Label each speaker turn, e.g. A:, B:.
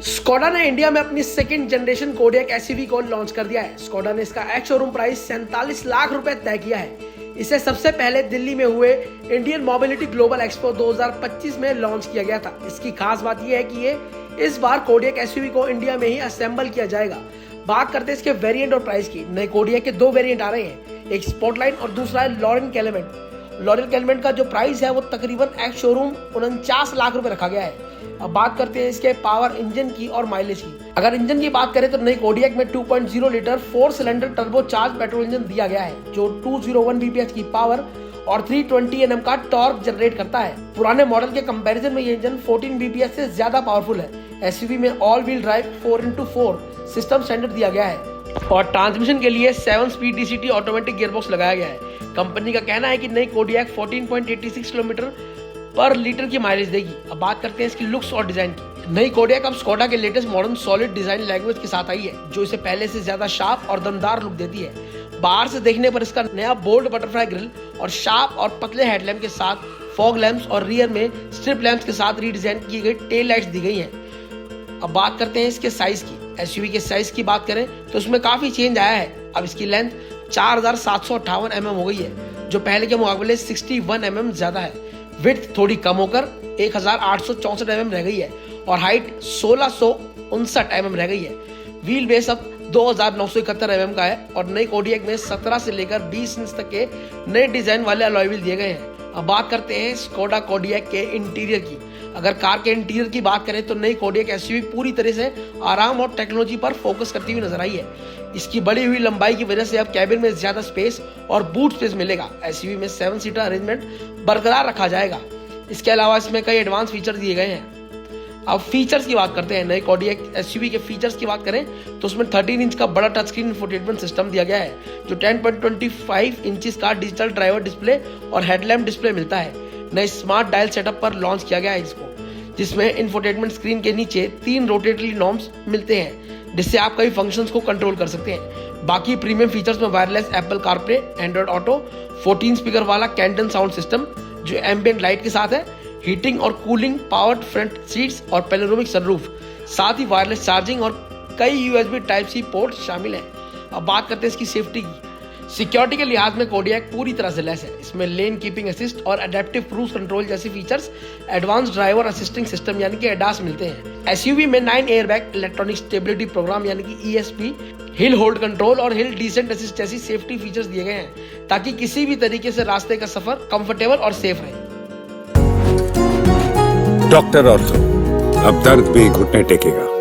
A: Skoda ने India में अपनी सेकंड जनरेशन कोडियक एसयूवी को लॉन्च कर दिया है। स्कोडा ने इसका एक्स शोरूम प्राइस 47 लाख रुपए तय किया है। इसे सबसे पहले दिल्ली में हुए इंडियन मोबिलिटी ग्लोबल एक्सपो 2025 में लॉन्च किया गया था। इसकी खास बात यह है कि ये इस बार कोडियक एसयूवी को इंडिया में ही असेंबल किया जाएगा। बात करते हैं इसके वेरिएंट और प्राइस की। नए कोडियक के दो वेरिएंट आ रहे हैं, एक स्पॉटलाइट और दूसरा है लॉरेन कैलमेंट। लॉरेन कैलमेंट का जो प्राइस है वो तकरीबन एक्स शोरूम 49 लाख रुपए रखा गया है। अब बात करते हैं इसके पावर इंजन की और माइलेज की। अगर इंजन की बात करें तो नई कोडियक में 2.0 litre 4 cylinder turbo charge petrol engine दिया गया है, जो 201 bph की पावर और 320 Nm का टॉर्क जनरेट करता है। पुराने मॉडल के कंपैरिजन में ये इंजन 14 bph से ज्यादा पावरफुल है। एसयूवी में all wheel drive 4x4 system standard दिया गया है और ट्रांसमिशन के लिए 7 स्पीड DCT ऑटोमेटिक गियरबॉक्स लगाया गया है। कंपनी का कहना है कि नई कोडियक 14.86 किलोमीटर पर लीटर की माइलेज देगी। अब बात करते हैं इसकी लुक्स और डिजाइन की। नई कोडियक अब स्कोडा के latest modern solid design language के साथ आई है, जो इसे पहले से ज्यादा शार्प और दमदार लुक देती है। बाहर से देखने पर इसका नया बोल्ड बटरफ्लाई ग्रिल और शार्प और पतले हेडलैम्प के साथ फॉग लैंप्स और रियर में स्ट्रिप लैंप्स के साथ रीडिजाइन की गई टेल लाइट्स दी गई हैं। अब बात करते हैं इसके साइज की। एसयूवी के साइज की बात करें तो उसमें काफी चेंज आया है। अब इसकी लेंथ 4758 mm हो गई है, जो पहले के मुकाबले 61 mm ज्यादा है। विड्थ थोड़ी कम होकर 1864 mm रह गई है और हाइट 1659 mm रह गई है। व्हील बेस अब 2971 mm का है और नई कोडियक में 17 से लेकर 20 इंच तक के नए डिजाइन वाले अलॉय व्हील दिए गए हैं। अब बात करते हैं स्कोडा कोडियक के इंटीरियर की। अगर कार के इंटीरियर की बात करें तो नई कोडियक एसयूवी पूरी तरह से आराम और टेक्नोलॉजी पर फोकस करती हुई नजर आई है। इसकी बढ़ी हुई लंबाई की वजह से अब कैबिन में ज्यादा स्पेस और बूट स्पेस मिलेगा। एसयूवी में 7 सीटर अरेंजमेंट बरकरार रखा जाएगा। इसके अलावा इसमें कई एडवांस फीचर दिए गए हैं। अब फीचर्स की बात करते हैं। नई कोडियक एसयूवी के फीचर्स की बात करें तो उसमें 13 इंच का बड़ा टच स्क्रीन इंफोटेनमेंट सिस्टम दिया गया है, जो 10.25 इंचेस का डिजिटल ड्राइवर डिस्प्ले और हेडलैम्प डिस्प्ले मिलता है। नए स्मार्ट डायल सेटअप पर लॉन्च किया गया है इसको, जिसमें इंफोटेनमेंट स्क्रीन के नीचे 3 रोटेटरी नॉब्स मिलते हैं, जिससे आप कई फंक्शंस को कंट्रोल कर सकते हैं। बाकी प्रीमियम फीचर्स में wireless Apple CarPlay, Android auto, 14 speaker वाला कैंटन साउंड सिस्टम जो एम्बिएंट लाइट के साथ है, हीटिंग और कूलिंग, पावर्ड फ्रंट सीट्स और पैनोरामिक सनरूफ, साथ ही वायरलेस चार्जिंग और कई USB Type-C पोर्ट शामिल हैं। अब बात करते हैं इसकी सेफ्टी की। सिक्योरिटी के लिहाज में कोडियक पूरी तरह से लेस है। इसमें लेन कीपिंग असिस्ट और एडेप्टिव क्रूज कंट्रोल जैसे features, advance driver assisting system यानी कि एडास मिलते हैं। एसयूवी में 9 एयरबैग, इलेक्ट्रॉनिक स्टेबिलिटी प्रोग्राम यानी कि ESP, हिल होल्ड कंट्रोल और हिल डिसेंट असिस्ट जैसी सेफ्टी फीचर्स दिए गए हैं, ताकि किसी भी तरीके से रास्ते का सफर कंफर्टेबल और सेफ रहे।
B: डॉक्टर ऑर्थो, अब दर्द भी घुटने टेकेगा।